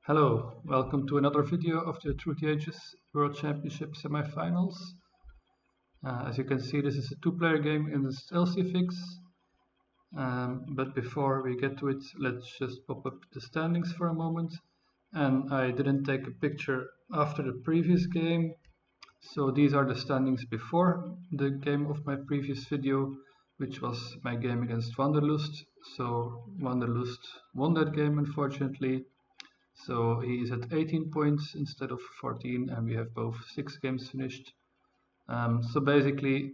Hello, welcome to another video of the Through the Ages World Championship Semifinals. As you can see, this is a two-player game in this Lcfyx. But before we get to it, let's just pop up the standings for a moment. And I didn't take a picture after the previous game, so these are the standings before the game of my previous video, which was my game against Wanderlust. So Wanderlust won that game, unfortunately. So he is at 18 points instead of 14, and we have both 6 games finished. So basically,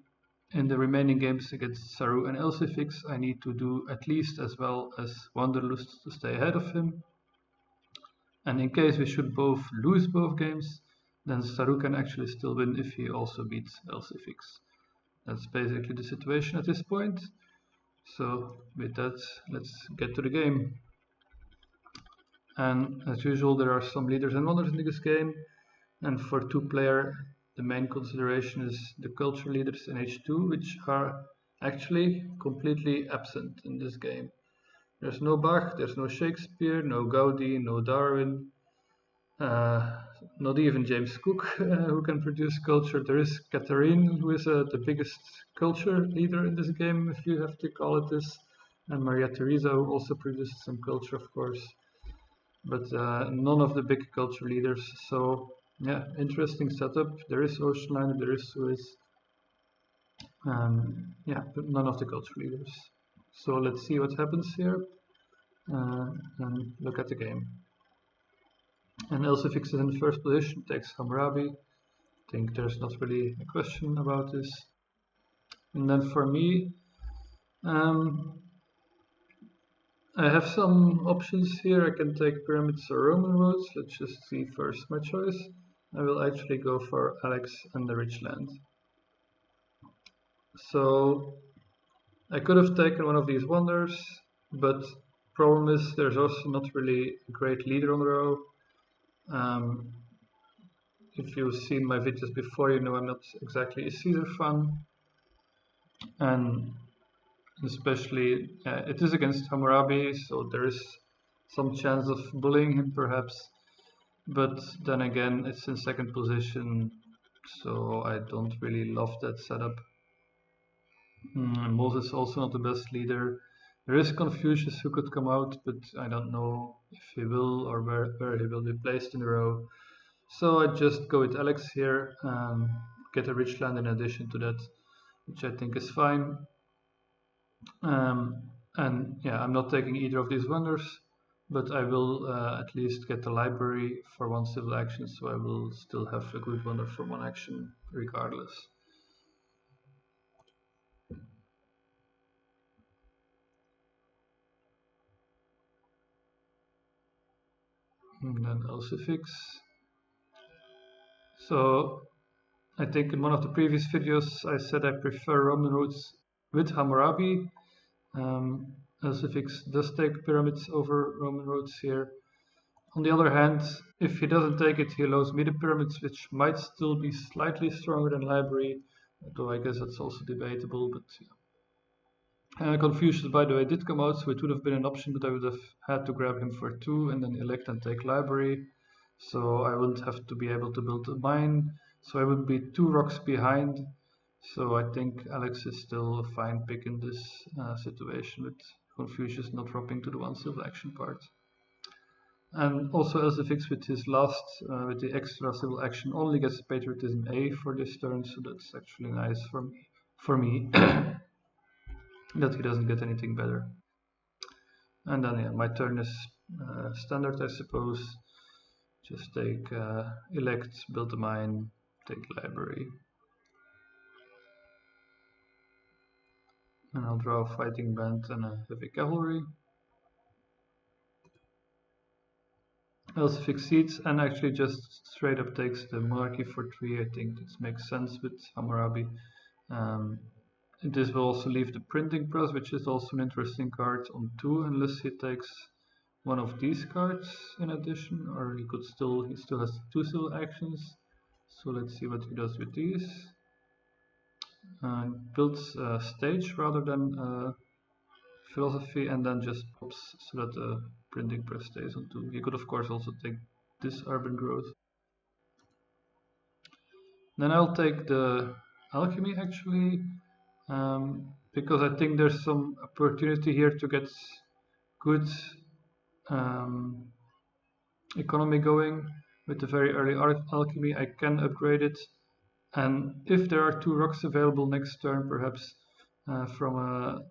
in the remaining games against Saru and Lcfyx, I need to do at least as well as Wanderlust to stay ahead of him. And in case we should both lose both games, then Saru can actually still win if he also beats Lcfyx. That's basically the situation at this point. So with that, let's get to the game. And as usual, there are some leaders and wonders in this game. And for two-player, the main consideration is the culture leaders in H2, which are actually completely absent in this game. There's no Bach, there's no Shakespeare, no Gaudi, no Darwin, not even James Cook, who can produce culture. There is Catherine, who is the biggest culture leader in this game, if you have to call it this, and Maria Theresa, who also produces some culture, of course. But none of the big culture leaders. So yeah, interesting setup. There is Oceanliner, there is Suez. Yeah, but none of the culture leaders. So let's see what happens here and look at the game. And Lcfyx is in first position, takes Hammurabi. I think there's not really a question about this. And then for me, I have some options here. I can take pyramids or Roman roads. Let's just see first my choice. I will actually go for Alex and the rich land. So I could have taken one of these wonders, but problem is there's also not really a great leader on the row. If you've seen my videos before, you know I'm not exactly a Caesar fan. And especially it is against Hammurabi, so there is some chance of bullying him perhaps, but then again it's in second position, so I don't really love that setup. Moses also not the best leader. There is Confucius who could come out, but I don't know if he will or where he will be placed in the row. So I just go with Alex here, get a rich land in addition to that, which I think is fine. And yeah, I'm not taking either of these wonders, but I will at least get the library for one civil action, so I will still have a good wonder for one action regardless. And then Lcfyx. So I think in one of the previous videos I said I prefer Roman roads with Hammurabi. Lcfyx does take pyramids over Roman roads here. On the other hand, if he doesn't take it, he allows me the pyramids, which might still be slightly stronger than library, though I guess that's also debatable, but yeah. Confucius, by the way, did come out, so it would have been an option, but I would have had to grab him for 2 and then elect and take library, so I wouldn't have to be able to build a mine, so I would be 2 rocks behind. So I think Alex is still a fine pick in this situation, with Confucius not dropping to the one civil action part. And also Lcfyx with his last, with the extra civil action, only gets patriotism A for this turn, so that's actually nice for me that he doesn't get anything better. And then yeah, my turn is standard, I suppose. Just take elect, build a mine, take library. And I'll draw a fighting band and a heavy cavalry. Lcfyx succeeds and actually just straight up takes the monarchy for 3. I think this makes sense with Hammurabi. This will also leave the printing press, which is also an interesting card, on 2, unless he takes one of these cards in addition, or he still has 2 civil actions. So let's see what he does with these. Builds a stage rather than philosophy, and then just pops so that the printing press stays on 2. He could of course also take this urban growth. Then I'll take the alchemy actually, because I think there's some opportunity here to get good economy going. With the very early alchemy I can upgrade it, and if there are 2 rocks available next turn, perhaps from a,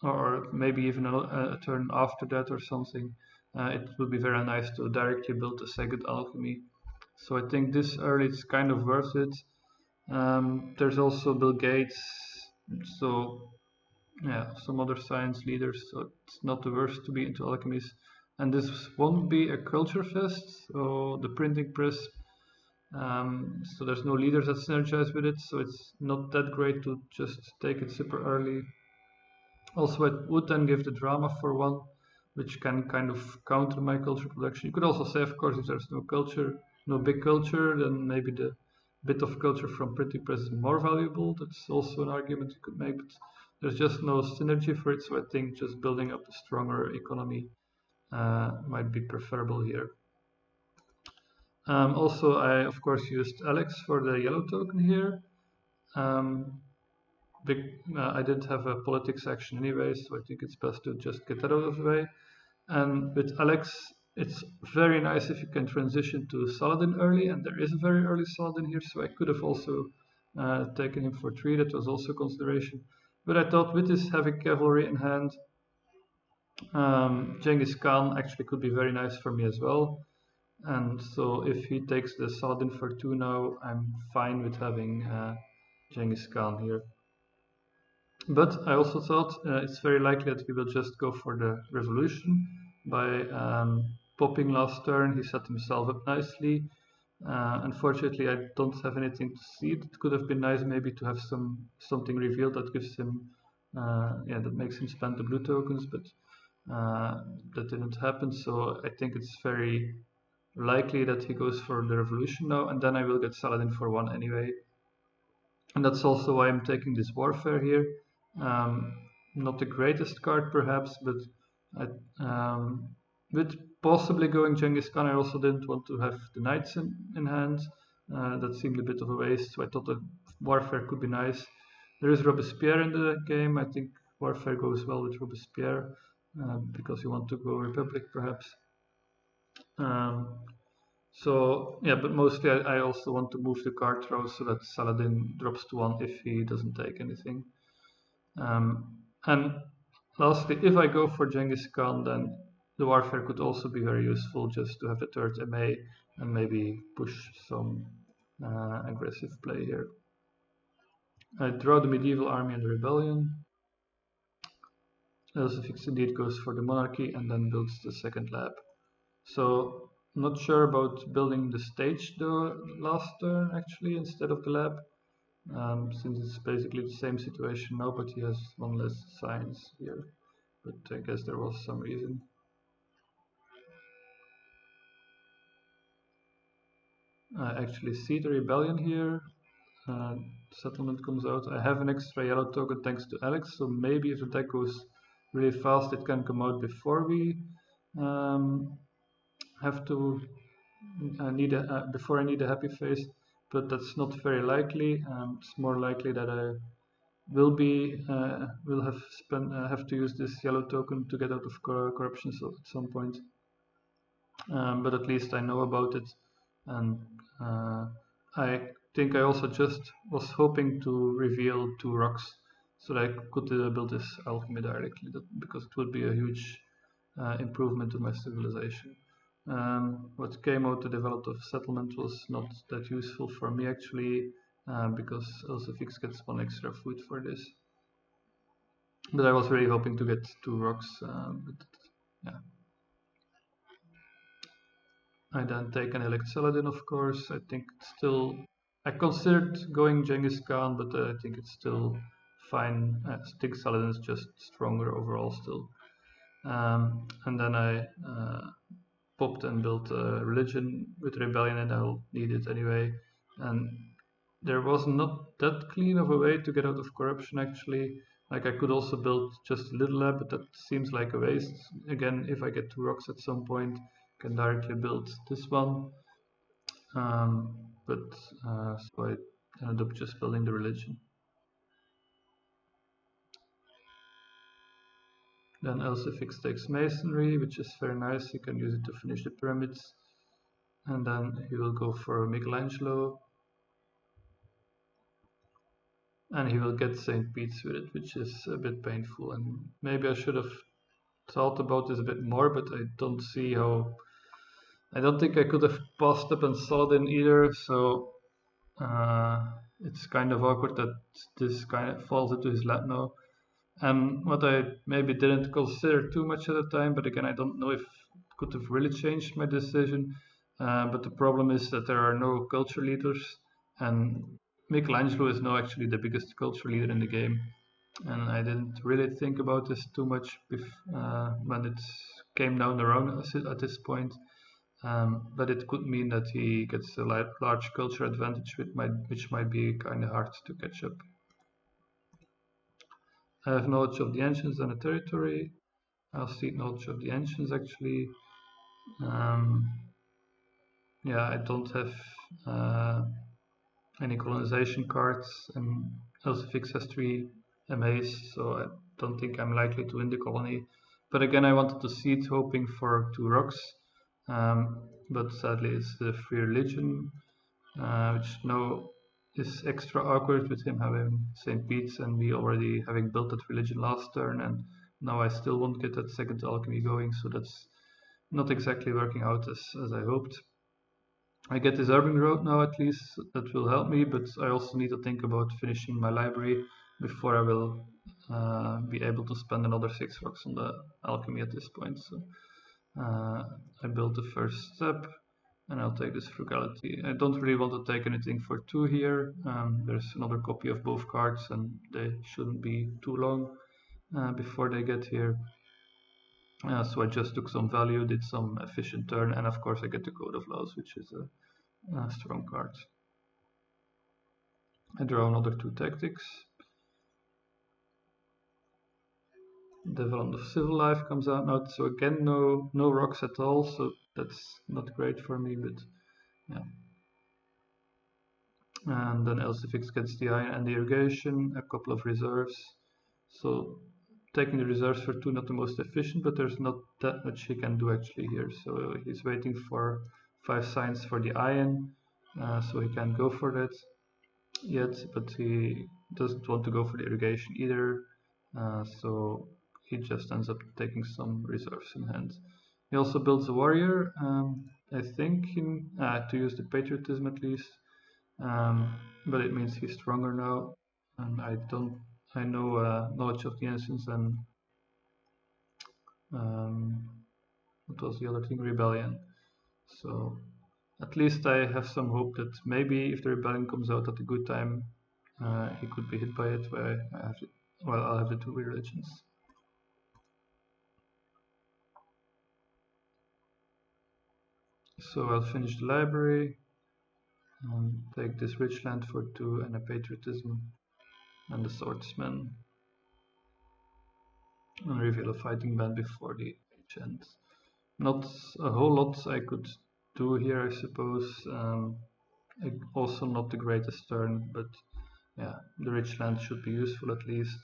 or maybe even a turn after that or something, it would be very nice to directly build a second alchemy. So I think this early is kind of worth it. There's also Bill Gates, so yeah, some other science leaders, so it's not the worst to be into alchemies. And this won't be a culture fest, so the printing press, so there's no leaders that synergize with it, so it's not that great to just take it super early. Also, it would then give the drama for 1, which can kind of counter my culture production. You could also say, of course, if there's no culture, no big culture, then maybe the bit of culture from printing press is more valuable. That's also an argument you could make, but there's just no synergy for it, so I think just building up a stronger economy might be preferable here. Also, I of course used Alex for the yellow token here. I did have a politics action anyway, so I think it's best to just get that out of the way. And with Alex, it's very nice if you can transition to Saladin early, and there is a very early Saladin here, so I could have also taken him for 3, that was also a consideration. But I thought with this heavy cavalry in hand, Genghis Khan actually could be very nice for me as well. And so if he takes the Saladin for 2 now, I'm fine with having Genghis Khan here. But I also thought it's very likely that he will just go for the revolution by popping last turn. He set himself up nicely. Unfortunately, I don't have anything to see. It could have been nice maybe to have something revealed that gives him, that makes him spend the blue tokens, but that didn't happen. So I think it's very likely that he goes for the revolution now, and then I will get Saladin for 1 anyway. And that's also why I'm taking this warfare here. Not the greatest card perhaps, but with possibly going Genghis Khan, I also didn't want to have the knights in hand. That seemed a bit of a waste, so I thought that warfare could be nice. There is Robespierre in the game. I think warfare goes well with Robespierre, because you want to go Republic perhaps. So yeah, but mostly I also want to move the card throw so that Saladin drops to 1 if he doesn't take anything. And lastly, if I go for Genghis Khan, then the warfare could also be very useful, just to have a 3rd MA and maybe push some aggressive play here. I draw the medieval army and the rebellion. Lcfyx indeed goes for the monarchy and then builds the 2nd lab. So not sure about building the stage the last turn actually instead of the lab, since it's basically the same situation now, but he has 1 less science here. But I guess there was some reason. I actually see the rebellion here. Settlement comes out. I have an extra yellow token thanks to Alex, so maybe if the deck goes really fast, it can come out before we have to before I need a happy face, but that's not very likely. It's more likely that I will have to use this yellow token to get out of corruption at some point. But at least I know about it, and I think I also just was hoping to reveal 2 rocks so that I could build this alchemy directly, because it would be a huge improvement to my civilization. What came out to develop of settlement was not that useful for me actually, because Lcfyx gets 1 extra food for this. But I was really hoping to get 2 rocks, but yeah. I then take an elect Saladin, of course. I think it's still, I considered going Genghis Khan, but I think it's still fine. I think Saladin is just stronger overall still. And then I popped and built a religion with rebellion, and I'll need it anyway. And there was not that clean of a way to get out of corruption actually. Like I could also build just a little lab, but that seems like a waste. Again, if I get 2 rocks at some point, I can directly build this one. But so I ended up just building the religion. Then Lcfyx takes masonry, which is very nice. You can use it to finish the pyramids. And then he will go for Michelangelo. And he will get St. Pete's with it, which is a bit painful. And maybe I should have thought about this a bit more, but I don't see how. I don't think I could have passed up and Saladin either, so it's kind of awkward that this kind of falls into his lap now. And what I maybe didn't consider too much at the time, but again, I don't know if it could have really changed my decision. But the problem is that there are no culture leaders, and Michelangelo is now actually the biggest culture leader in the game. And I didn't really think about this too much when it came down the road at this point. But it could mean that he gets a large culture advantage, which might be kind of hard to catch up. I have knowledge of the ancients and the territory. I'll seek knowledge of the ancients actually. Um, yeah, I don't have any colonization cards, and Lcfyx has 3 MAs, so I don't think I'm likely to win the colony. But again, I wanted to see it, hoping for 2 rocks. But sadly, it's the free religion, which now is extra awkward with him having St. Pete's and me already having built that religion last turn, and now I still won't get that second alchemy going, so that's not exactly working out as I hoped. I get this urban growth now at least, that will help me, but I also need to think about finishing my library before I will be able to spend another 6 rocks on the alchemy at this point. So I built the first step, and I'll take this frugality. I don't really want to take anything for 2 here. There's another copy of both cards, and they shouldn't be too long before they get here. So I just took some value, did some efficient turn, and of course I get the Code of Laws, which is a strong card. I draw another 2 tactics. Development of Civil Life comes out now, so again no rocks at all, so that's not great for me, but yeah. And then Lcfyx gets the iron and the irrigation, a couple of reserves. So taking the reserves for 2, not the most efficient, but there's not that much he can do actually here. So he's waiting for 5 signs for the iron, so he can't go for that yet, but he doesn't want to go for the irrigation either, so he just ends up taking some reserves in hand. He also builds a warrior, I think, to use the patriotism at least, but it means he's stronger now, and I know knowledge of the ancients and what was the other thing? Rebellion. So at least I have some hope that maybe if the rebellion comes out at a good time, he could be hit by it. I'll have the 2 religions. So I'll finish the library, take this rich land for 2 and a patriotism, and the swordsman, and reveal a fighting band before the age ends. Not a whole lot I could do here, I suppose. Also not the greatest turn, but yeah, the rich land should be useful at least.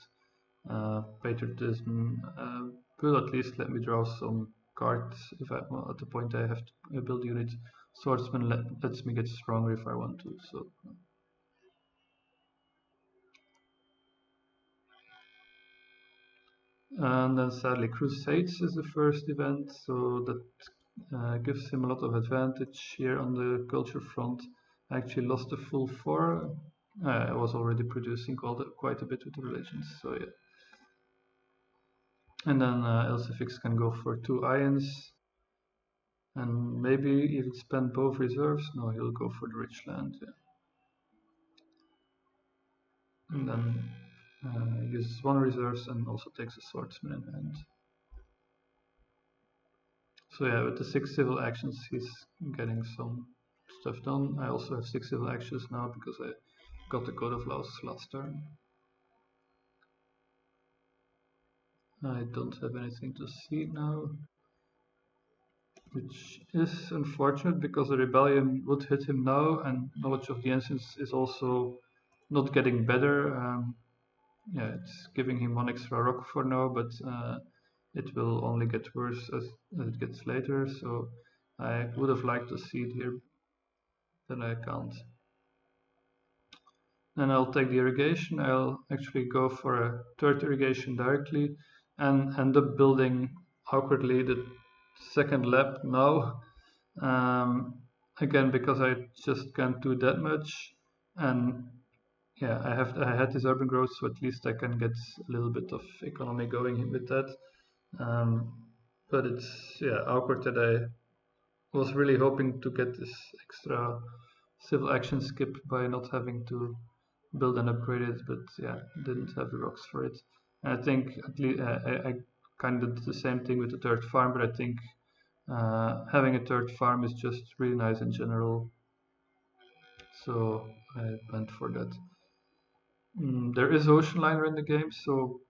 Patriotism will at least let me draw some cards if at the point I have to build unit. Swordsman lets me get stronger if I want to. So. And then sadly Crusades is the first event, so that gives him a lot of advantage here on the culture front. I actually lost a full 4. I was already producing quite a bit with the religions, so yeah. And then Lcfyx can go for 2 ions, and maybe even spend both reserves. No, he'll go for the rich land, yeah. And then uses 1 reserves and also takes a swordsman in hand. So yeah, with the 6 civil actions, he's getting some stuff done. I also have 6 civil actions now because I got the Code of Laws last turn. I don't have anything to see now, which is unfortunate because the rebellion would hit him now, and knowledge of the ancients is also not getting better. Yeah, it's giving him one extra rock for now, but it will only get worse as it gets later. So I would have liked to see it here, but I can't. Then I'll take the irrigation. I'll actually go for a third irrigation directly and end up building awkwardly the second lab now. Again, because I just can't do that much, and yeah, I had this urban growth, so at least I can get a little bit of economy going with that. Um, but it's yeah awkward that I was really hoping to get this extra civil action skip by not having to build and upgrade it, but yeah, didn't have the rocks for it. And I think at least I kind of did the same thing with the third farm, but I think having a third farm is just really nice in general, so I went for that. There is ocean liner in the game, so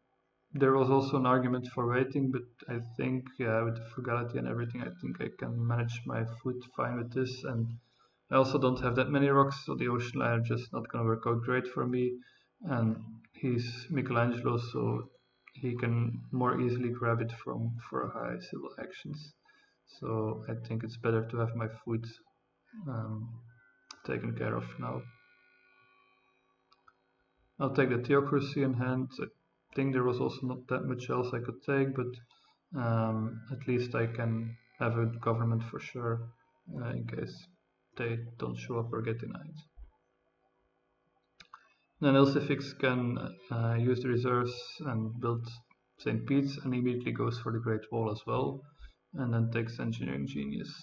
there was also an argument for waiting, but I think yeah, with the frugality and everything, I think I can manage my food fine with this, and I also don't have that many rocks, so the ocean liner just not gonna work out great for me. And he's Michelangelo, so he can more easily grab it from for high civil actions. So I think it's better to have my food um, taken care of now. I'll take the theocracy in hand. I think there was also not that much else I could take, but at least I can have a government for sure in case they don't show up or get denied. Then Lcfyx can use the reserves and build St. Pete's and immediately goes for the Great Wall as well, and then takes Engineering Genius.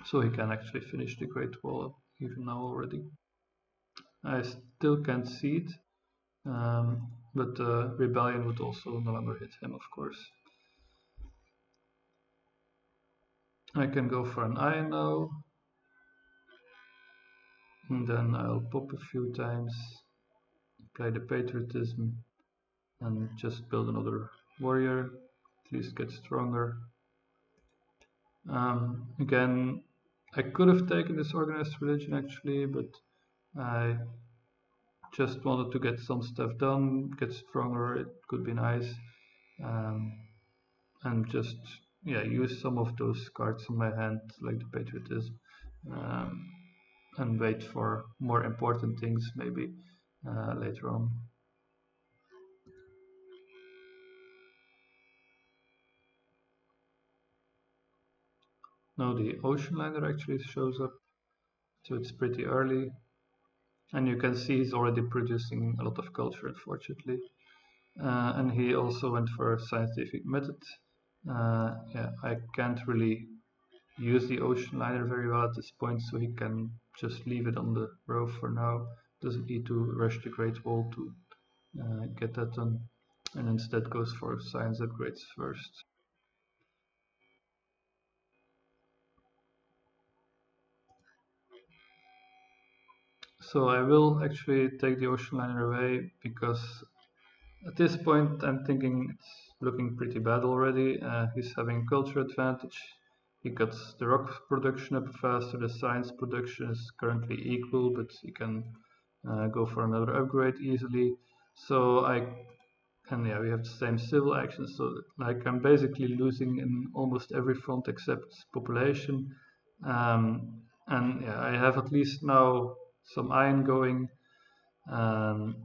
So he can actually finish the Great Wall even now already. I still can't see it, but the Rebellion would also no longer hit him, of course. I can go for an iron now, and then I'll pop a few times, play the Patriotism, and just build another warrior, at least get stronger. Again, I could have taken this organized religion actually, but I just wanted to get some stuff done, get stronger, it could be nice, um, and just yeah use some of those cards in my hand like the patriotism, um, and wait for more important things maybe later on. Now the ocean liner actually shows up, so it's pretty early, and you can see he's already producing a lot of culture, unfortunately. And he also went for a scientific method. Yeah, I can't really use the ocean liner very well at this point, so he can just leave it on the row for now. Doesn't need to rush the Great Wall to get that done, and instead goes for science upgrades first. So I will actually take the ocean liner away because at this point I'm thinking it's looking pretty bad already. He's having culture advantage. He got the rock production up faster. The science production is currently equal, but he can go for another upgrade easily. So and yeah, we have the same civil actions. So like I'm basically losing in almost every front except population. And yeah, I have at least now some iron going. Um,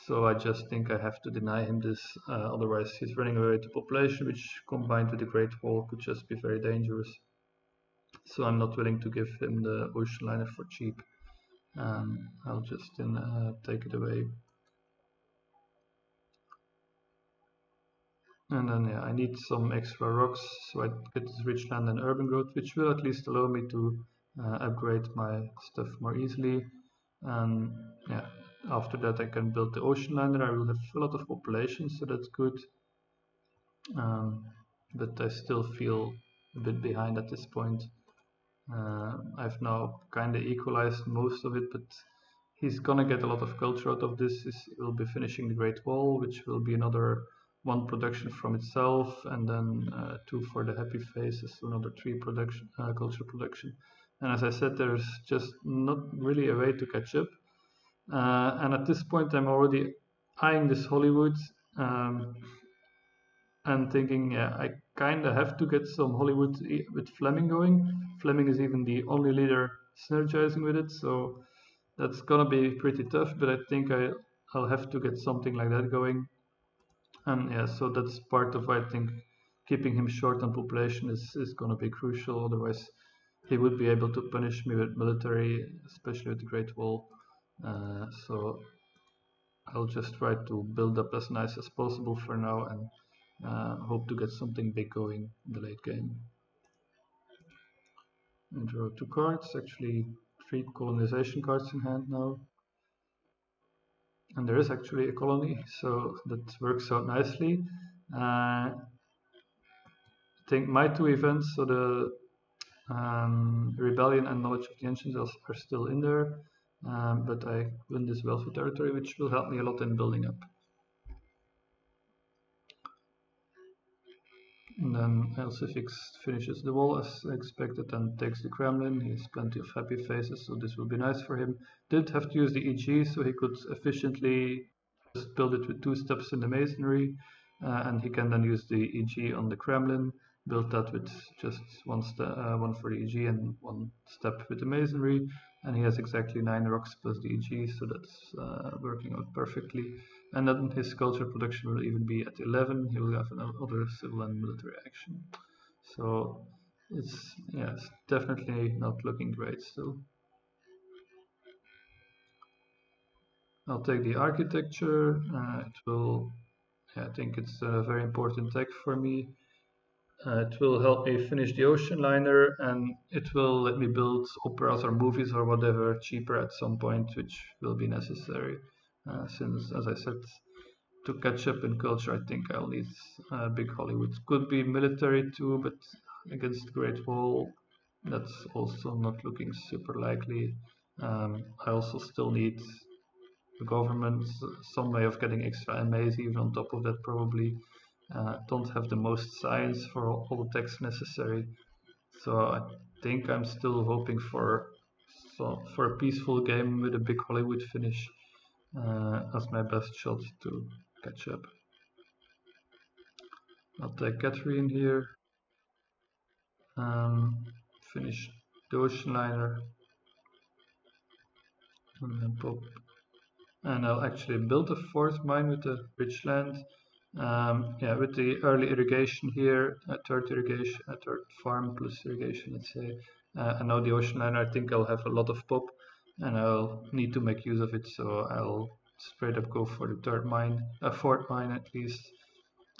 so I just think I have to deny him this, otherwise he's running away to population, which combined with the Great Wall could just be very dangerous. So I'm not willing to give him the ocean liner for cheap. I'll just take it away. And then yeah, I need some extra rocks so I get this rich land and urban growth, which will at least allow me to upgrade my stuff more easily. And yeah, after that I can build the ocean liner. I will have a lot of population, so that's good. But I still feel a bit behind at this point. I've now kind of equalized most of it, but he's gonna get a lot of culture out of this. He will be finishing the Great Wall, which will be another 1 production from itself, and then 2 for the happy faces, so another 3 production culture production. And as I said, there's just not really a way to catch up. And at this point, I'm already eyeing this Hollywood and thinking, yeah, I kind of have to get some Hollywood with Fleming going. Fleming is even the only leader synergizing with it, so that's gonna be pretty tough. But I think I'll have to get something like that going. And yeah, so that's part of why I think keeping him short on population is gonna be crucial. Otherwise, he would be able to punish me with military, especially with the Great Wall. So I'll just try to build up as nice as possible for now and hope to get something big going in the late game. And draw 2 cards, actually 3 colonization cards in hand now. And there is actually a colony, so that works out nicely. I think my 2 events, so the Rebellion and Knowledge of the Ancients, are still in there, but I win this Welfare territory, which will help me a lot in building up. And then Lcfyx finishes the wall as expected and takes the Kremlin. He has plenty of happy faces, so this will be nice for him. Did have to use the EG, so he could efficiently just build it with 2 steps in the masonry, and he can then use the EG on the Kremlin, build that with just 1 for the EG and 1 step with the masonry, and he has exactly 9 rocks plus the EG, so that's working out perfectly. And then his culture production will even be at 11. He will have another civil and military action. So it's definitely not looking great still. I'll take the architecture. It will, I think it's a very important tech for me. It will help me finish the ocean liner, and it will let me build operas or movies or whatever cheaper at some point, which will be necessary. Since, as I said, to catch up in culture, I think I'll need big Hollywood. Could be military too, but against the Great Wall, that's also not looking super likely. I also still need the government, some way of getting extra MAs even on top of that probably. Don't have the most science for all the techs necessary. So I think I'm still hoping for a peaceful game with a big Hollywood finish as my best shot to catch up. I'll take Catherine here. Finish the ocean liner. And then pop. And I'll actually build a 4th mine with the rich land. With the early irrigation here, a 3rd irrigation, a 3rd farm plus irrigation, let's say. And now the ocean liner, I think I'll have a lot of pop, and I'll need to make use of it. So I'll straight up go for the 3rd mine, a 4th mine at least.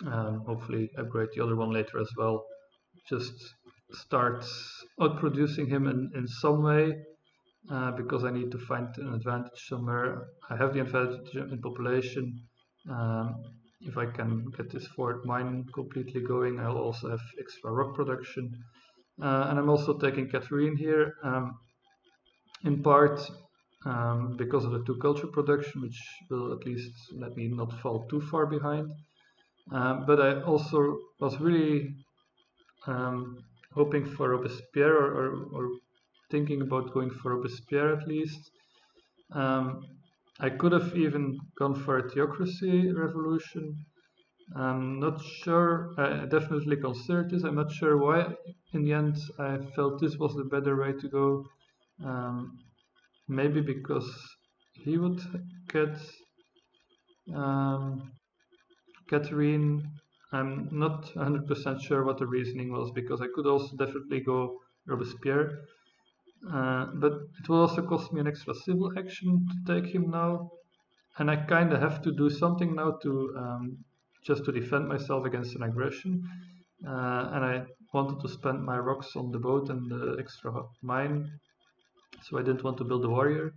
Hopefully upgrade the other one later as well. Just start outproducing him in some way, because I need to find an advantage somewhere. I have the advantage in population. If I can get this 4th mine completely going, I'll also have extra rock production. And I'm also taking Catherine here, in part because of the 2 culture production, which will at least let me not fall too far behind. But I also was really hoping for Robespierre or thinking about going for Robespierre at least. I could have even gone for a theocracy revolution. I'm not sure, I definitely considered this. I'm not sure why in the end I felt this was the better way to go. Maybe because he would get Catherine. I'm not 100% sure what the reasoning was, because I could also definitely go Robespierre. But it will also cost me an extra civil action to take him now, and I kind of have to do something now to just to defend myself against an aggression. And I wanted to spend my rocks on the boat and the extra mine, so I didn't want to build a warrior.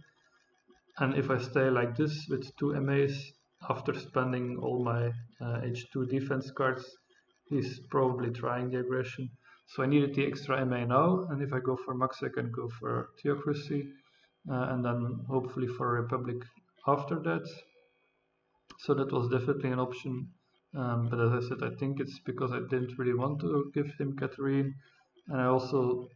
And if I stay like this with 2 MAs after spending all my H2 defense cards, he's probably trying the aggression. So I needed the extra MA now, and if I go for Max, I can go for Theocracy, and then hopefully for Republic after that. So that was definitely an option. But as I said, I think it's because I didn't really want to give him Catherine, and I also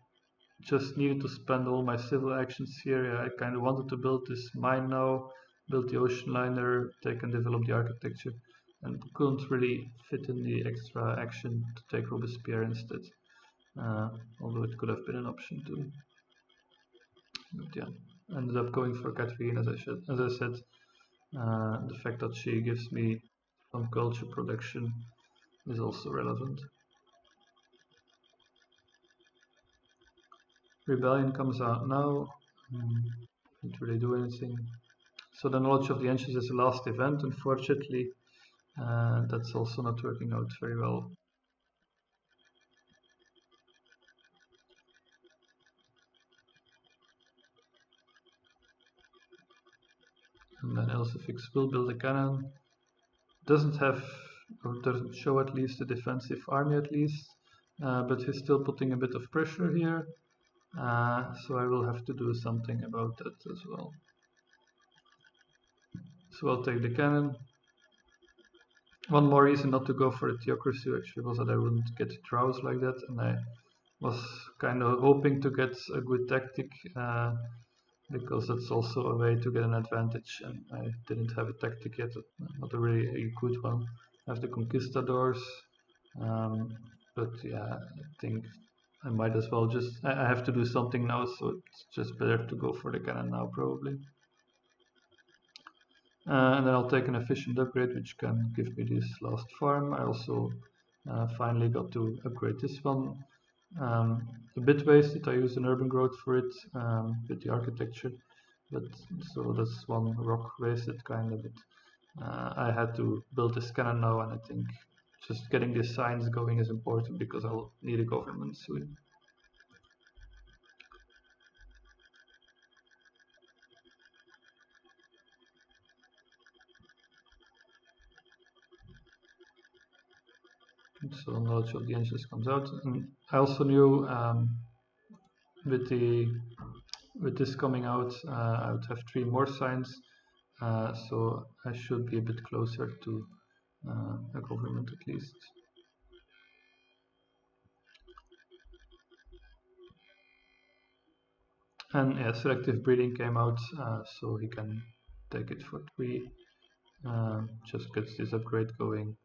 just needed to spend all my civil actions here. Yeah, I kind of wanted to build this mine now, build the ocean liner, take and develop the architecture, and couldn't really fit in the extra action to take Robespierre instead. Although it could have been an option too. But yeah, ended up going for Catherine as I said. The fact that she gives me some culture production is also relevant. Rebellion comes out now. Didn't really do anything. So the knowledge of the ancients is the last event, unfortunately. That's also not working out very well. And then Lcfyx will build a cannon. Doesn't have, or doesn't show at least a defensive army at least. But he's still putting a bit of pressure here. So I will have to do something about that as well. So I'll take the cannon. One more reason not to go for a theocracy actually was that I wouldn't get draws like that, and I was kind of hoping to get a good tactic because that's also a way to get an advantage, and I didn't have a tactic yet, not a really good one. I have the conquistadors, but yeah, I think I might as well I have to do something now, so it's just better to go for the cannon now probably. And then I'll take an efficient upgrade, which can give me this last farm. I also finally got to upgrade this one. A bit wasted, I used an urban growth for it with the architecture, but so that's one rock wasted kind of. But I had to build this cannon now, and I think just getting these signs going is important because I'll need a government soon. So knowledge of the ancients comes out, and I also knew with the with this coming out, I would have 3 more signs, so I should be a bit closer to a government at least. And yeah, selective breeding came out, so he can take it for 3. Just gets this upgrade going.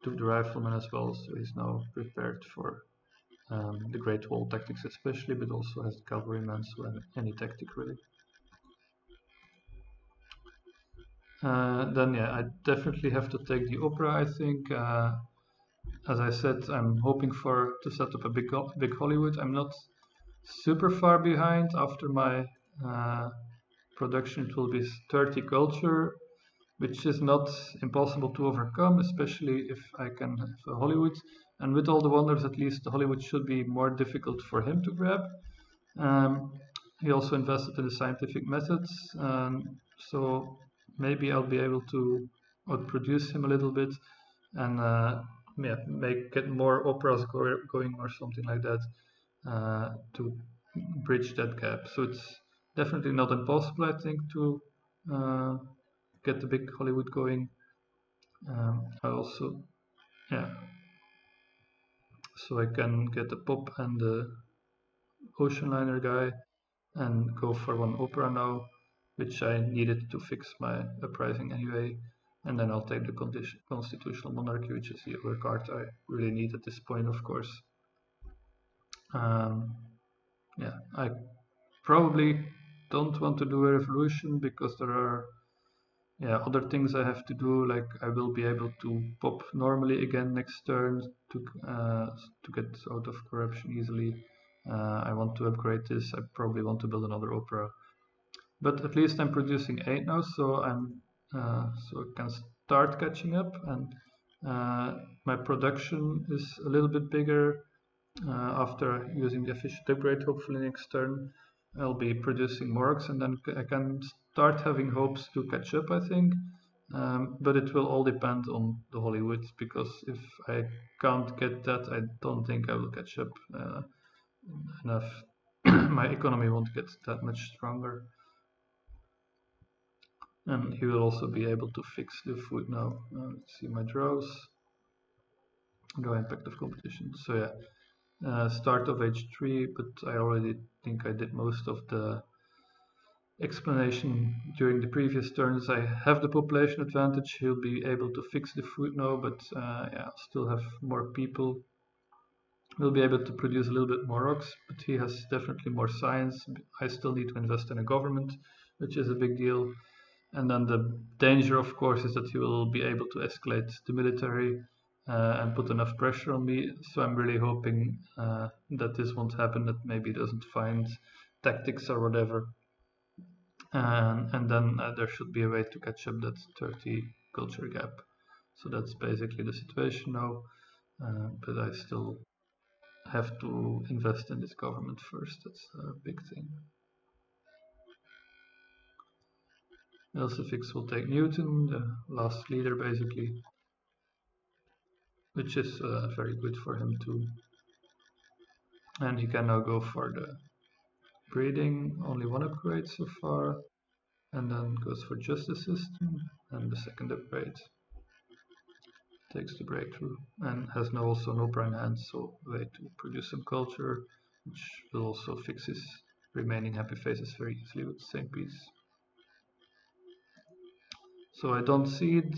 Took the rifleman as well, so he's now prepared for the Great Wall tactics especially, but also has the cavalryman, so any tactic really. Then yeah, I definitely have to take the opera, I think. As I said, I'm hoping to set up a big Hollywood. I'm not super far behind. After my production, it will be 30 culture, which is not impossible to overcome, especially if I can have a Hollywood. And with all the wonders, at least the Hollywood should be more difficult for him to grab. Um, he also invested in the scientific methods, so maybe I'll be able to outproduce him a little bit and yeah, get more operas going or something like that to bridge that gap. So it's definitely not impossible, I think, to uh, get the big Hollywood going. I also, yeah, so I can get the pop and the ocean liner guy and go for one opera now, which I needed to fix my uprising anyway. And then I'll take the constitutional monarchy, which is the other card I really need at this point, of course. Yeah, I probably don't want to do a revolution because there are other things I have to do. Like I will be able to pop normally again next turn to get out of corruption easily. I want to upgrade this. I probably want to build another opera, but at least I'm producing 8 now, so so I can start catching up, and my production is a little bit bigger after using the efficient upgrade. Hopefully next turn I'll be producing more orcs, and then I can start having hopes to catch up, I think. But it will all depend on the Hollywood, because if I can't get that, I don't think I will catch up enough. My economy won't get that much stronger. And he will also be able to fix the food now. Let's see my draws. Low impact of competition. So yeah, start of H3, but I already think I did most of the explanation during the previous turns. I have the population advantage. He'll be able to fix the food now, but yeah, I'll still have more people. We'll be able to produce a little bit more rocks, but he has definitely more science. I still need to invest in a government, which is a big deal. And then the danger, of course, is that he will be able to escalate the military and put enough pressure on me. So I'm really hoping that this won't happen, that maybe he doesn't find tactics or whatever. And then there should be a way to catch up that 30 culture gap. So that's basically the situation now. But I still have to invest in this government first. That's a big thing. Lcfyx will take Newton, the last leader basically, which is very good for him too. And he can now go for the breeding, only one upgrade so far, and then goes for justice system, and the second upgrade takes the breakthrough, and has now also no prime hands, so a way to produce some culture, which will also fix his remaining happy faces very easily with the same piece. So I don't see it,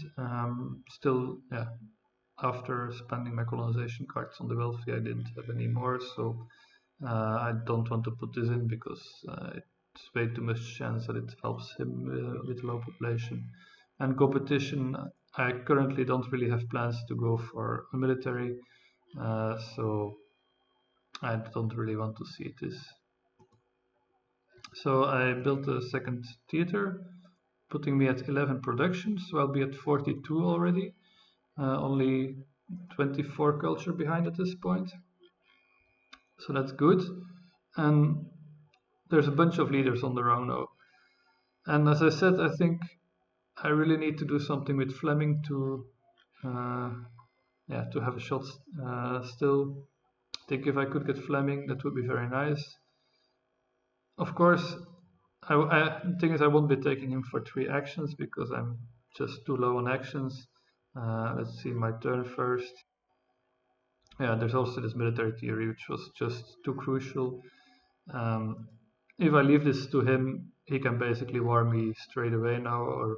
still, yeah, after spending my colonization cards on the wealthy, I didn't have any more, so I don't want to put this in because it's way too much chance that it helps him with low population. And competition, I currently don't really have plans to go for a military, so I don't really want to see this. So I built a second theater, putting me at 11 production, so I'll be at 42 already, only 24 culture behind at this point. So that's good. And there's a bunch of leaders on the row now. And as I said, I think I really need to do something with Fleming to, yeah, to have a shot still. I think if I could get Fleming, that would be very nice. Of course, the thing is I won't be taking him for 3 actions because I'm just too low on actions. Let's see my turn first. Yeah, there's also this military theory, which was just too crucial. If I leave this to him, he can basically war me straight away now, or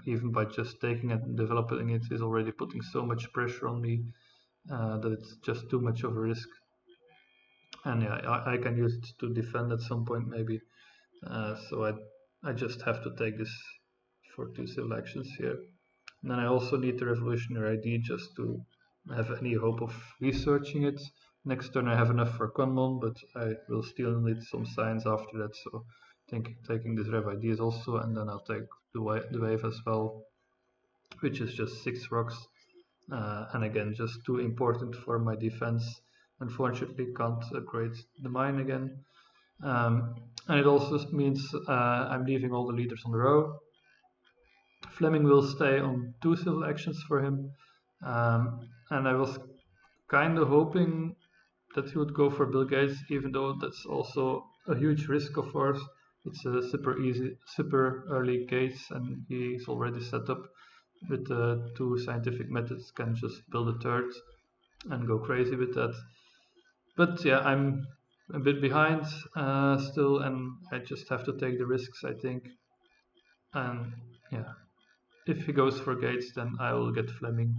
even by just taking it and developing it, is already putting so much pressure on me that it's just too much of a risk. And yeah, I can use it to defend at some point maybe. So I just have to take this for 2 civil actions here. And then I also need the revolutionary ID just to have any hope of researching it. Next turn I have enough for Conmon, but I will still need some science after that, so I think taking this Rev ID is also, and then I'll take the wave as well, which is just 6 rocks, and again just too important for my defense. Unfortunately can't upgrade the mine again, and it also means I'm leaving all the leaders on the row. Fleming will stay on 2 civil actions for him, and I was kind of hoping that he would go for Bill Gates, even though that's also a huge risk, of course. It's a super early Gates, and he's already set up with the 2 scientific methods, can just build a third and go crazy with that. But yeah, I'm a bit behind still, and I just have to take the risks, I think. And yeah, if he goes for Gates, then I will get Fleming.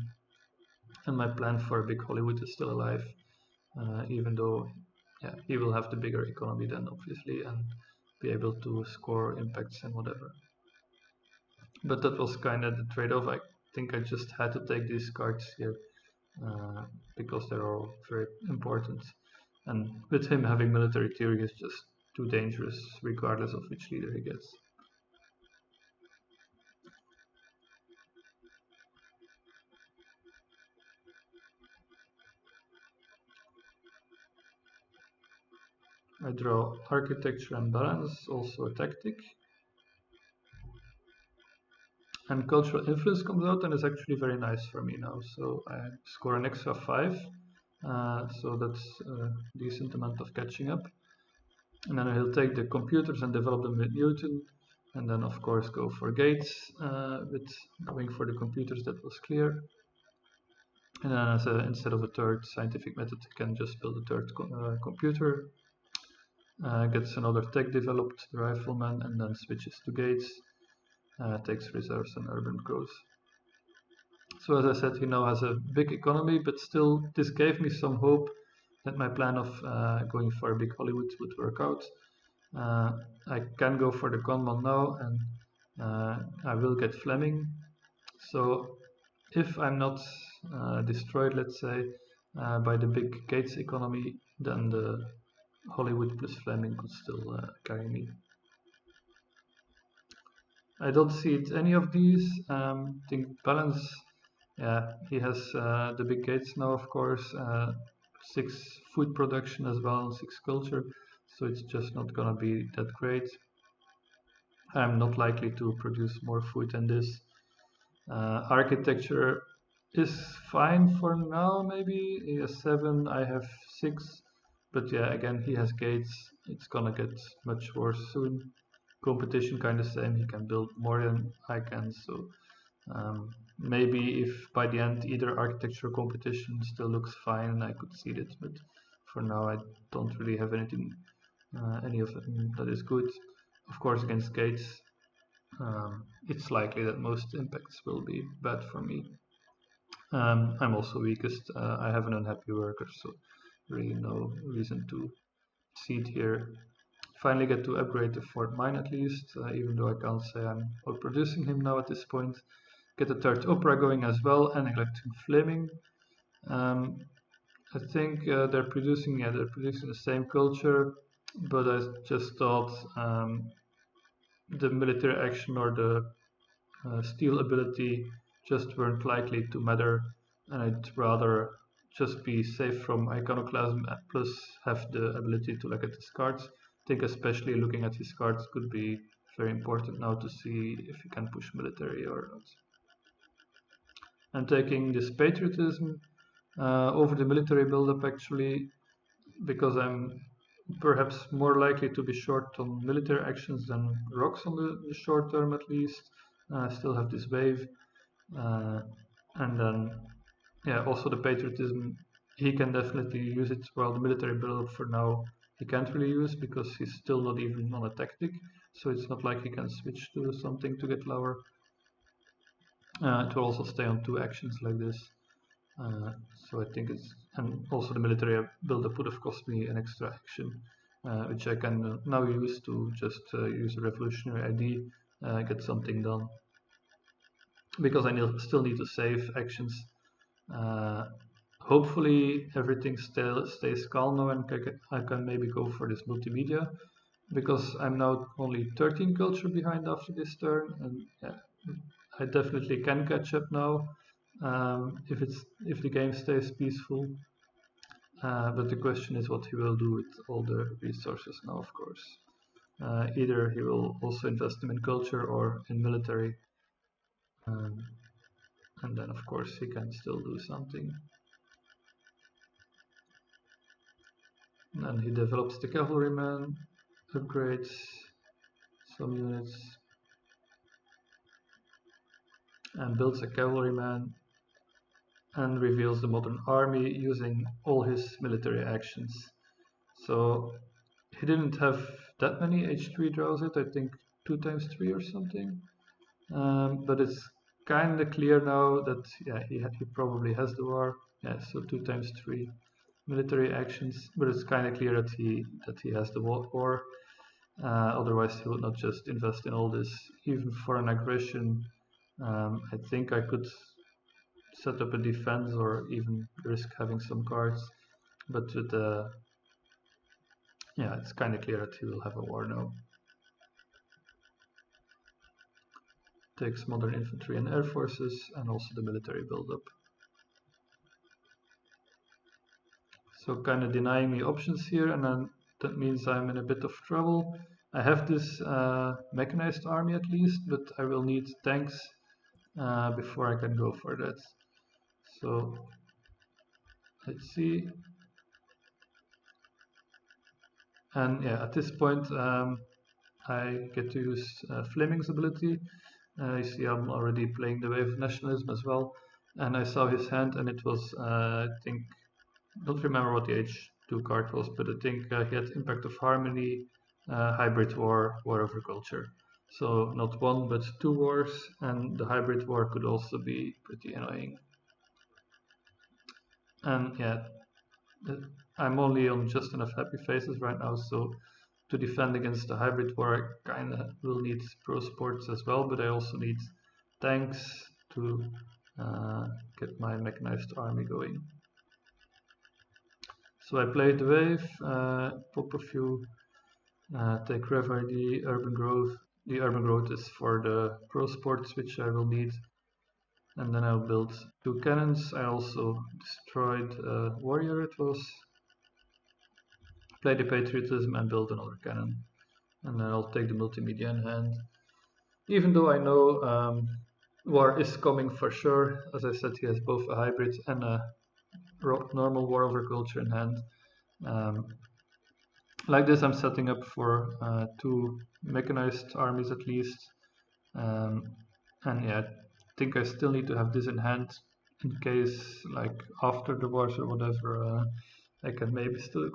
And my plan for Big Hollywood is still alive, even though yeah, he will have the bigger economy then, obviously, and be able to score impacts and whatever. But that was kind of the trade-off. I think I just had to take these cards here because they're all very important. And with him having military theory is just too dangerous, regardless of which leader he gets. I draw architecture and balance, also a tactic. And cultural influence comes out and is actually very nice for me now. So I score an extra 5. So that's a decent amount of catching up. And then he'll take the computers and develop them with Newton. And then of course go for Gates with going for the computers, that was clear. And then instead of a third scientific method, he can just build a third computer, gets another tech developed, the rifleman, and then switches to gates, takes reserves and urban growth. So as I said, he now has a big economy, but still this gave me some hope that my plan of going for a big Hollywood would work out. I can go for the gunman now, and I will get Fleming. So if I'm not destroyed, let's say, by the big Gates economy, then the Hollywood plus Fleming could still carry me. I don't see it any of these. I think balance, yeah, he has the big Gates now, of course, 6 food production as well, 6 culture, so it's just not gonna be that great. I'm not likely to produce more food than this. Architecture is fine for now, maybe. He has 7, I have 6. But yeah, again, he has gates. It's gonna get much worse soon. Competition kind of same. He can build more than I can. So maybe if by the end either architecture or competition still looks fine, I could see it. But for now, I don't really have anything, any of them that is good. Of course, against gates, it's likely that most impacts will be bad for me. I'm also weakest. I have an unhappy worker, so really no reason to seed here. Finally get to upgrade the fourth mine at least, even though I can't say I'm outproducing him now at this point. Get the third opera going as well, and neglecting Fleming. I think they're producing the same culture, but I just thought the military action or the steel ability just weren't likely to matter, and I'd rather just be safe from iconoclasm plus have the ability to look at his cards. I think especially looking at his cards could be very important now to see if you can push military or not. I'm taking this patriotism over the military build-up actually, because I'm perhaps more likely to be short on military actions than rocks on the short term at least. I still have this wave. And then, yeah, also the patriotism, he can definitely use it, while the military build-up for now he can't really use because he's still not even on a tactic, so it's not like he can switch to something to get lower. It will also stay on 2 actions like this. So I think it's, and also the military build-up would have cost me an extra action, which I can now use to just use a revolutionary ID, get something done. Because I still need to save actions. Hopefully everything still stays calm now, and I can maybe go for this multimedia, because I'm now only 13 culture behind after this turn, and yeah, I definitely can catch up now if the game stays peaceful. But the question is what he will do with all the resources now, of course. Either he will also invest them in culture or in military. And then of course he can still do something. And then he develops the cavalryman, upgrades some units, and builds a cavalryman, and reveals the modern army using all his military actions. So he didn't have that many H3 draws yet, I think 2 times 3 or something. But it's kind of clear now that yeah, he probably has the war. Yeah, so 2 times 3 military actions, but it's kind of clear that he has the war. Otherwise, he would not just invest in all this. Even for an aggression, I think I could set up a defense or even risk having some cards. But with yeah, it's kind of clear that he will have a war now. Takes modern infantry and air forces, and also the military buildup. So kind of denying me options here, and then that means I'm in a bit of trouble. I have this mechanized army at least, but I will need tanks before I can go for that. So let's see. And yeah, at this point I get to use Fleming's ability. You see I'm already playing the wave of nationalism as well. And I saw his hand, and it was, I think, don't remember what the H2 card was, but I think he had Impact of Harmony, Hybrid War, War over Culture. So not one, but two wars, and the Hybrid War could also be pretty annoying. And yeah, I'm only on just enough happy faces right now, so to defend against the Hybrid War, I kinda will need pro sports as well, but I also need tanks to get my mechanized army going. So I played the wave, pop a few, take Rev ID, Urban Growth. The Urban Growth is for the pro sports, which I will need. And then I'll build two cannons. I also destroyed a warrior, it was. Play the patriotism and build another cannon. And then I'll take the multimedia in hand. Even though I know war is coming for sure. As I said, he has both a hybrid and a normal war over culture in hand. Like this, I'm setting up for two mechanized armies at least. And yeah, I think I still need to have this in hand in case, like after the wars or whatever, I can maybe still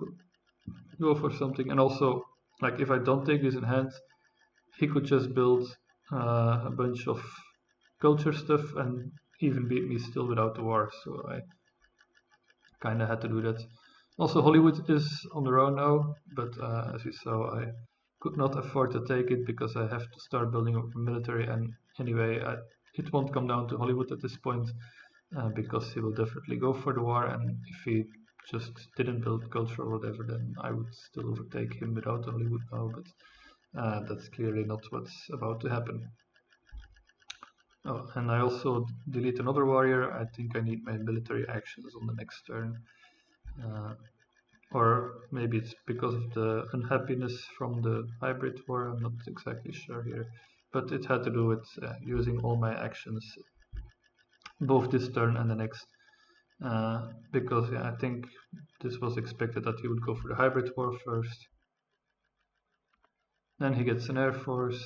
go for something. And also, like if I don't take this in hand, he could just build a bunch of culture stuff and even beat me still without the war. So I kind of had to do that. Also, Hollywood is on the road now, but as you saw, I could not afford to take it because I have to start building up a military. And anyway, it won't come down to Hollywood at this point because he will definitely go for the war. And if he just didn't build culture or whatever, then I would still overtake him without Hollywood now. But that's clearly not what's about to happen. Oh, and I also delete another warrior. I think I need my military actions on the next turn. Or maybe it's because of the unhappiness from the hybrid war, I'm not exactly sure here. But it had to do with using all my actions, both this turn and the next. Because yeah, I think this was expected that he would go for the hybrid war first. Then he gets an air force.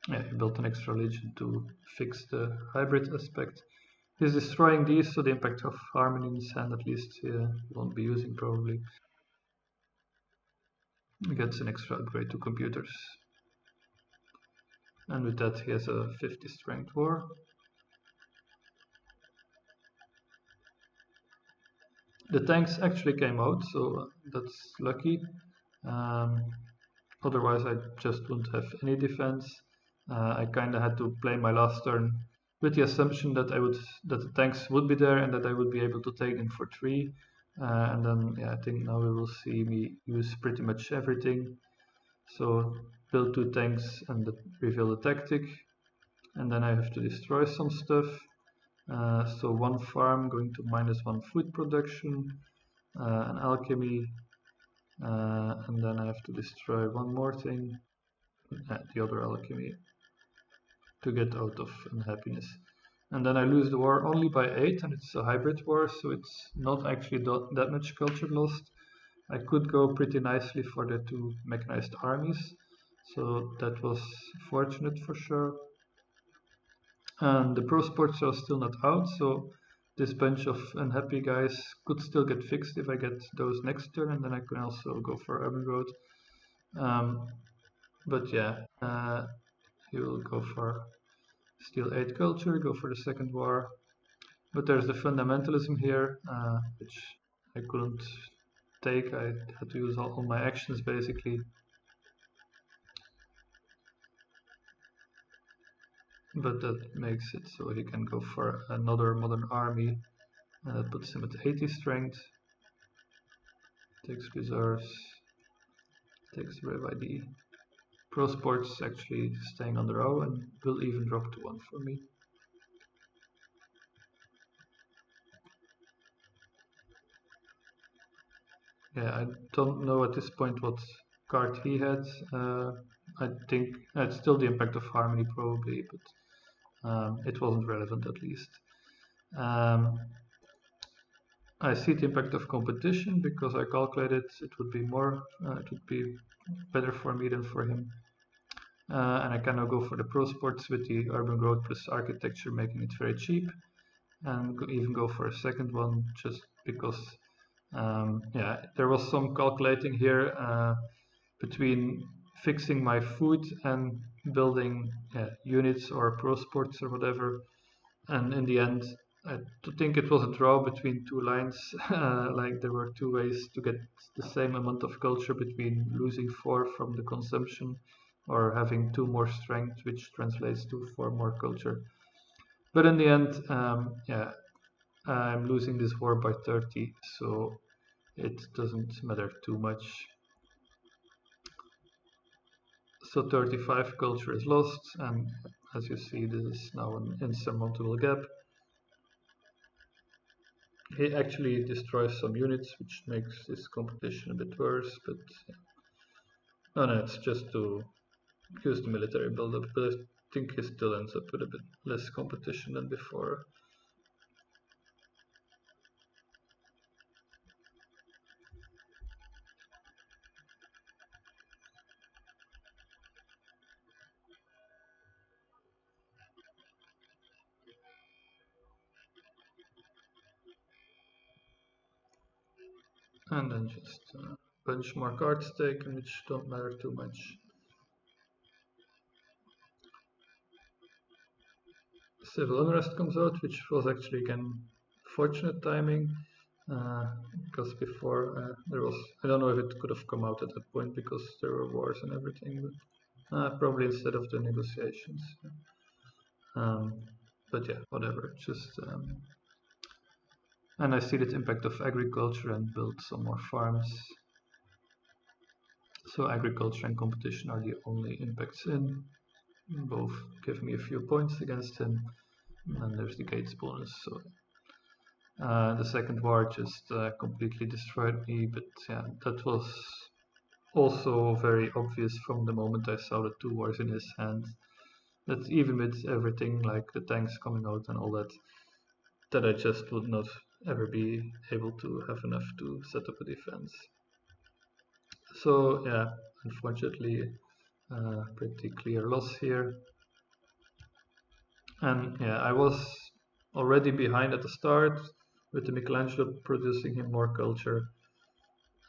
Yeah, he built an extra legion to fix the hybrid aspect. He's destroying these, so the impact of harmony in his hand at least he won't be using probably. He gets an extra upgrade to computers. And with that he has a 50 strength war. The tanks actually came out, so that's lucky. Otherwise I just wouldn't have any defense. I kinda had to play my last turn with the assumption that the tanks would be there and that I would be able to take them for 3. And then yeah, I think now we will see me use pretty much everything. So build 2 tanks and reveal the tactic. And then I have to destroy some stuff. So 1 farm going to -1 food production, an alchemy, and then I have to destroy 1 more thing, the other alchemy, to get out of unhappiness. And then I lose the war only by 8, and it's a hybrid war, so it's not actually that much culture lost. I could go pretty nicely for the 2 mechanized armies, so that was fortunate for sure. And the pro sports are still not out, so this bunch of unhappy guys could still get fixed if I get those next turn, and then I can also go for urban growth. But yeah, he will go for steal 8 culture, go for the second war. But there's the fundamentalism here, which I couldn't take. I had to use all my actions basically. But that makes it so he can go for another modern army, and that puts him at 80 strength. Takes reserves, takes Rev ID. Pro Sports actually staying on the row and will even drop to 1 for me. Yeah, I don't know at this point what card he had. I think it's still the impact of harmony probably, but it wasn't relevant at least. I see the impact of competition because I calculated it would be more, it would be better for me than for him. And I can now go for the pro sports with the urban growth plus architecture, making it very cheap, and even go for a second one just because yeah, there was some calculating here between fixing my food and building units or pro sports or whatever. And in the end, I think it was a draw between two lines. Like there were two ways to get the same amount of culture between losing 4 from the consumption or having 2 more strength, which translates to 4 more culture. But in the end, yeah, I'm losing this war by 30, so it doesn't matter too much. So 35 culture is lost, and as you see, this is now an insurmountable gap. He actually destroys some units, which makes this competition a bit worse, but yeah. No, it's just to use the military buildup, but I think he still ends up with a bit less competition than before. And then just a bunch more cards taken, which don't matter too much. Civil unrest comes out, which was actually again fortunate timing, because before there was, I don't know if it could have come out at that point because there were wars and everything, but probably instead of the negotiations. Um, but yeah, whatever. Just and I see the impact of agriculture and build some more farms. So agriculture and competition are the only impacts in. Both give me a few points against him. And there's the gates bonus. So the second war just completely destroyed me, but yeah, that was also very obvious from the moment I saw the 2 wars in his hand. That even with everything like the tanks coming out and all that, that I just would not ever be able to have enough to set up a defense. So yeah, unfortunately, pretty clear loss here. And yeah, I was already behind at the start with the Michelangelo producing him more culture.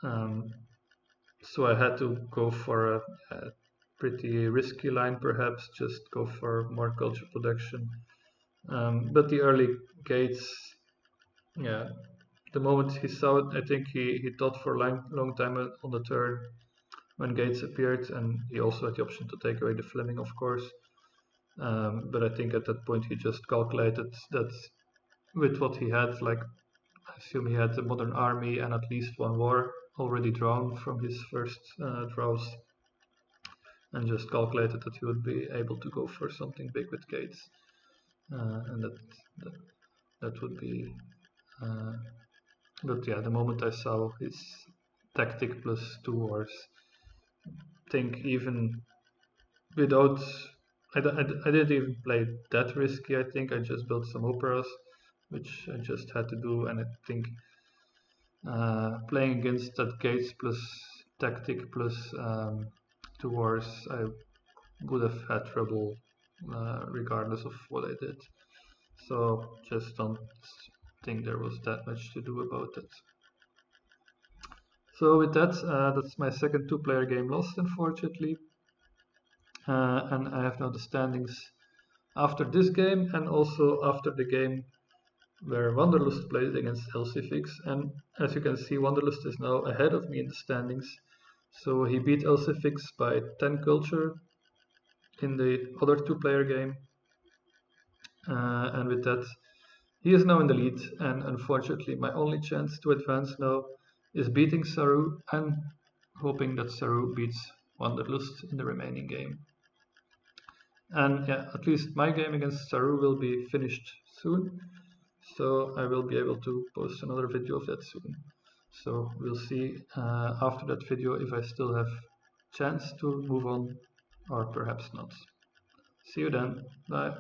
So I had to go for a pretty risky line, perhaps, just go for more culture production. But the early gates, yeah, the moment he saw it, I think he thought for a long time on the turn when Gates appeared, and he also had the option to take away the Fleming, of course. But I think at that point he just calculated that with what he had, like I assume he had a modern army and at least 1 war already drawn from his first draws, and just calculated that he would be able to go for something big with Gates, and that would be. But yeah, the moment I saw his tactic plus 2 wars, think even without I didn't even play that risky. I think I just built some operas, which I just had to do, and I think playing against that Gates plus tactic plus 2 wars, I would have had trouble regardless of what I did. So just don't think there was that much to do about it. So with that, that's my second 2-player game lost, unfortunately. And I have now the standings after this game and also after the game where Wanderlust played against Lcfyx. And as you can see, Wanderlust is now ahead of me in the standings. So he beat Lcfyx by 10 culture in the other 2-player game. And with that, he is now in the lead. And unfortunately, my only chance to advance now is beating Saru and hoping that Saru beats Wanderlust in the remaining game. And yeah, at least my game against Saru will be finished soon, so I will be able to post another video of that soon. So we'll see after that video if I still have chance to move on or perhaps not. See you then. Bye.